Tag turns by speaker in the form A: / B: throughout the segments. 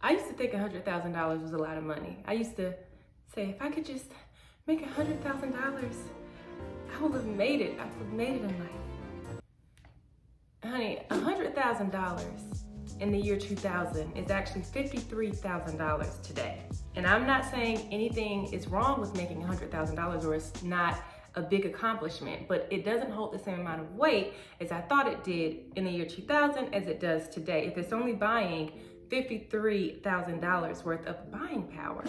A: I used to think $100,000 was a lot of money. I used to say, if I could just make $100,000, I would have made it. I would have made it in life. Honey, $100,000 in the year 2000 is actually $53,000 today. And I'm not saying anything is wrong with making $100,000 or it's not a big accomplishment, but it doesn't hold the same amount of weight as I thought it did in the year 2000 as it does today. If it's only buying $53,000 worth of buying power.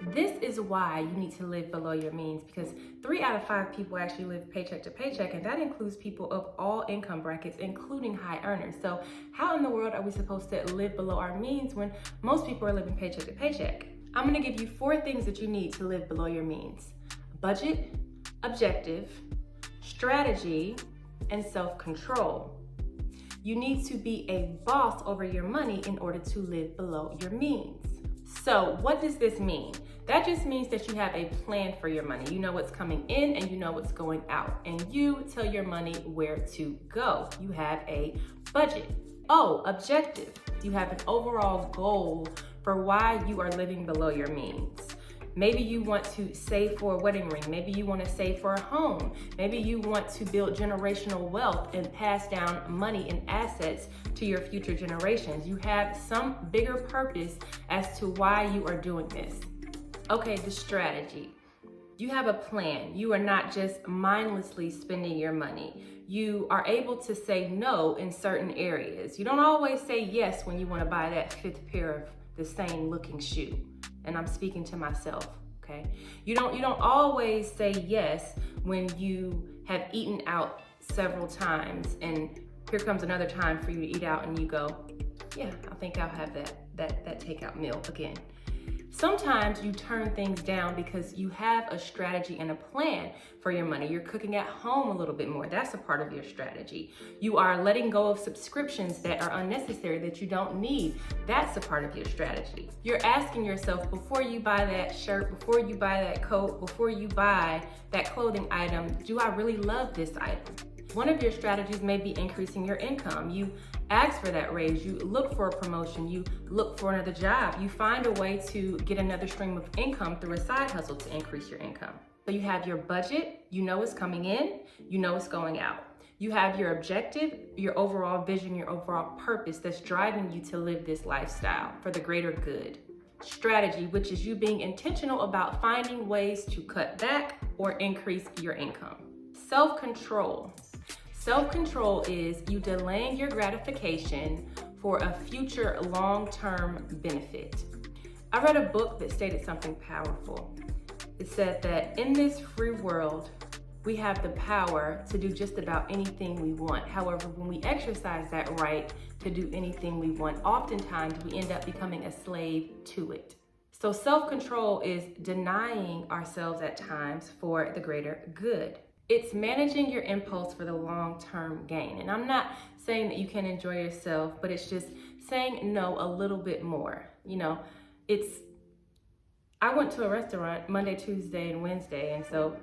A: This is why you need to live below your means, because 3 out of 5 people actually live paycheck to paycheck, and that includes people of all income brackets, including high earners. So how in the world are we supposed to live below our means when most people are living paycheck to paycheck? I'm gonna give you 4 things that you need to live below your means: budget, objective, strategy, and self-control. You need to be a boss over your money in order to live below your means. So what does this mean? That just means that you have a plan for your money. You know what's coming in and you know what's going out, and you tell your money where to go. You have a budget. Oh, objective. You have an overall goal for why you are living below your means. Maybe you want to save for a wedding ring. Maybe you want to save for a home. Maybe you want to build generational wealth and pass down money and assets to your future generations. You have some bigger purpose as to why you are doing this. Okay, the strategy. You have a plan. You are not just mindlessly spending your money. You are able to say no in certain areas. You don't always say yes when you want to buy that 5th pair of the same looking shoe. And I'm speaking to myself, okay? You don't always say yes when you have eaten out several times and here comes another time for you to eat out and you go, yeah, I think I'll have that takeout meal again. Sometimes you turn things down because you have a strategy and a plan for your money. You're cooking at home a little bit more. That's a part of your strategy. You are letting go of subscriptions that are unnecessary, that you don't need. That's a part of your strategy. You're asking yourself, before you buy that shirt, before you buy that coat, before you buy that clothing item, do I really love this item? One of your strategies may be increasing your income. You ask for that raise, you look for a promotion, you look for another job, you find a way to get another stream of income through a side hustle to increase your income. So you have your budget, you know what's coming in, you know what's going out. You have your objective, your overall vision, your overall purpose that's driving you to live this lifestyle for the greater good. Strategy, which is you being intentional about finding ways to cut back or increase your income. Self-control. Self-control is you delaying your gratification for a future long-term benefit. I read a book that stated something powerful. It said that in this free world, we have the power to do just about anything we want. However, when we exercise that right to do anything we want, oftentimes we end up becoming a slave to it. So self-control is denying ourselves at times for the greater good. It's managing your impulse for the long-term gain. And I'm not saying that you can enjoy yourself, but it's just saying no a little bit more. You know, I went to a restaurant Monday, Tuesday, and Wednesday. And so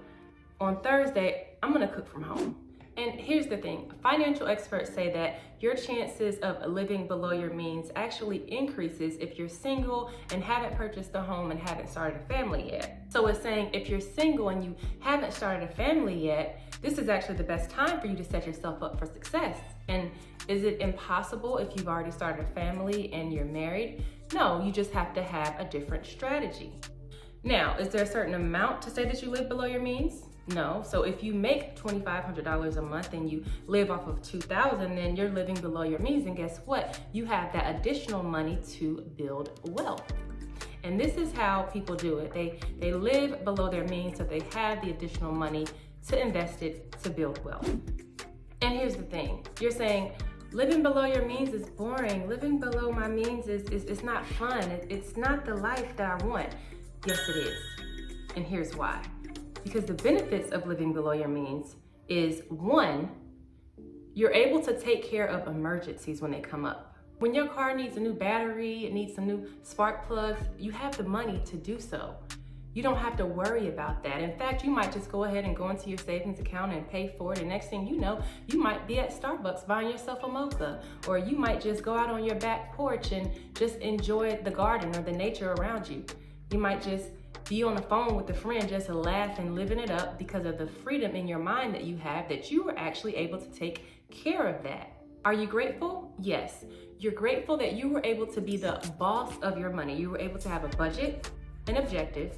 A: on Thursday, I'm gonna cook from home. And here's the thing, financial experts say that your chances of living below your means actually increases if you're single and haven't purchased a home and haven't started a family yet. So it's saying if you're single and you haven't started a family yet, this is actually the best time for you to set yourself up for success. And is it impossible if you've already started a family and you're married? No, you just have to have a different strategy. Now, is there a certain amount to say that you live below your means? No. So if you make $2,500 a month and you live off of $2,000, then you're living below your means. And guess what? You have that additional money to build wealth. And this is how people do it. They live below their means so they have the additional money to invest it to build wealth. And here's the thing. You're saying, living below your means is boring. Living below my means is not fun. It's not the life that I want. Yes, it is. And here's why. Because the benefits of living below your means is, 1, you're able to take care of emergencies when they come up. When your car needs a new battery, it needs some new spark plugs, you have the money to do so. You don't have to worry about that. In fact, you might just go ahead and go into your savings account and pay for it. And next thing you know, you might be at Starbucks buying yourself a mocha, or you might just go out on your back porch and just enjoy the garden or the nature around you. You might just be on the phone with a friend, just laughing, living it up because of the freedom in your mind that you have, that you were actually able to take care of that. Are you grateful? Yes. You're grateful that you were able to be the boss of your money. You were able to have a budget, an objective,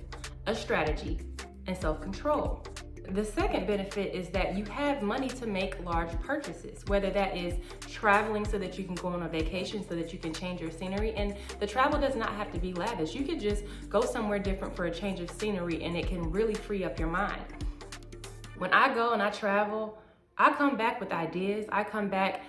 A: a strategy, and self-control. The second benefit is that you have money to make large purchases, whether that is traveling so that you can go on a vacation, so that you can change your scenery. And the travel does not have to be lavish. You could just go somewhere different for a change of scenery, and it can really free up your mind. When I go and I travel, I come back with ideas. I come back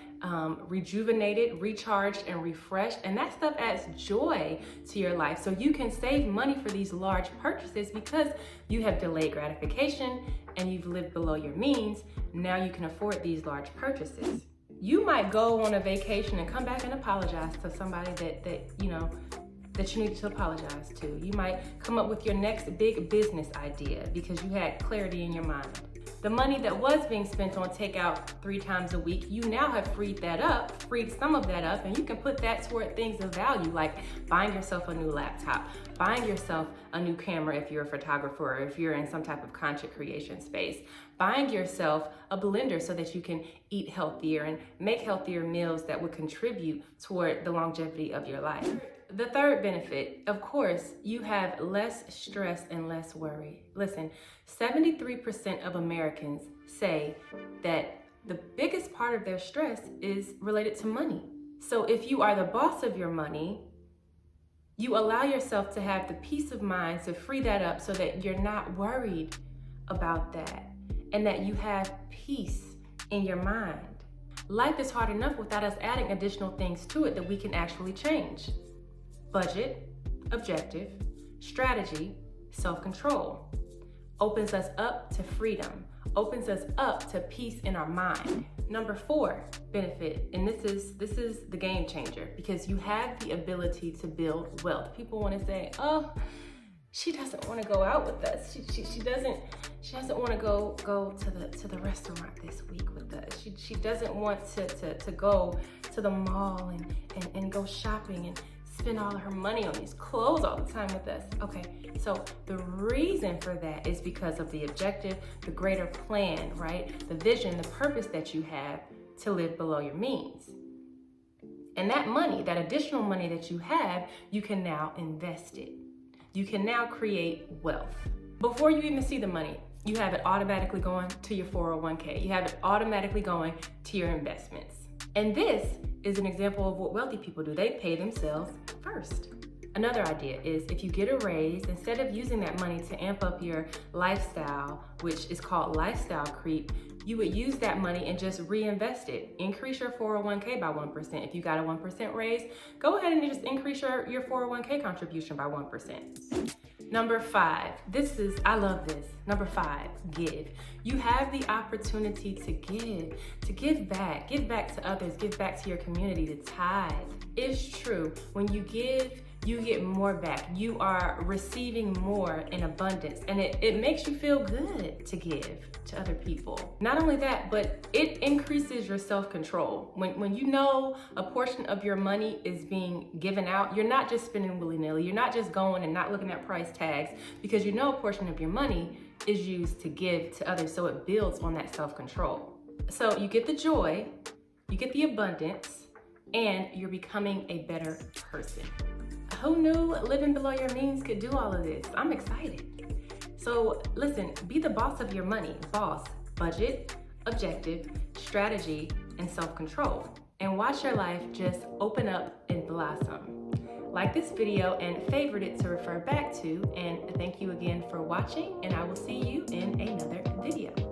A: rejuvenated, recharged, and refreshed. And that stuff adds joy to your life. So you can save money for these large purchases because you have delayed gratification and you've lived below your means. Now you can afford these large purchases. You might go on a vacation and come back and apologize to somebody that you need to apologize to. You might come up with your next big business idea because you had clarity in your mind. The money that was being spent on takeout 3 times a week, you now have freed some of that up, and you can put that toward things of value, like buying yourself a new laptop, buying yourself a new camera if you're a photographer or if you're in some type of content creation space, buying yourself a blender so that you can eat healthier and make healthier meals that would contribute toward the longevity of your life. The third benefit, of course, you have less stress and less worry. Listen, 73% of Americans say that the biggest part of their stress is related to money. So if you are the boss of your money, you allow yourself to have the peace of mind to free that up so that you're not worried about that and that you have peace in your mind. Life is hard enough without us adding additional things to it that we can actually change. Budget, objective, strategy, self-control. Opens us up to freedom, opens us up to peace in our mind. Number 4 benefit, and this is the game changer, because you have the ability to build wealth. People want to say, oh, she doesn't want to go out with us. She doesn't want to go to the restaurant this week with us. She doesn't want to go to the mall and go shopping and spend all of her money on these clothes all the time with us. Okay, so the reason for that is because of the objective, the greater plan, right? The vision, the purpose that you have to live below your means. And that money, that additional money that you have, you can now invest it. You can now create wealth. Before you even see the money, you have it automatically going to your 401k. You have it automatically going to your investments. And this is an example of what wealthy people do. They pay themselves first. Another idea is if you get a raise, instead of using that money to amp up your lifestyle, which is called lifestyle creep, you would use that money and just reinvest it. Increase your 401k by 1%. If you got a 1% raise, go ahead and just increase your 401k contribution by 1%. Number 5, I love this. Number 5, give. You have the opportunity to give back to others, give back to your community, to tithe. It's true, when you give, you get more back. You are receiving more in abundance, and it makes you feel good to give to other people. Not only that, but it increases your self-control. When you know a portion of your money is being given out, you're not just spending willy-nilly. You're not just going and not looking at price tags, because you know a portion of your money is used to give to others, so it builds on that self-control. So you get the joy, you get the abundance, and you're becoming a better person. Who knew living below your means could do all of this? I'm excited. So listen, be the boss of your money. Boss, budget, objective, strategy, and self-control. And watch your life just open up and blossom. Like this video and favorite it to refer back to. And thank you again for watching, and I will see you in another video.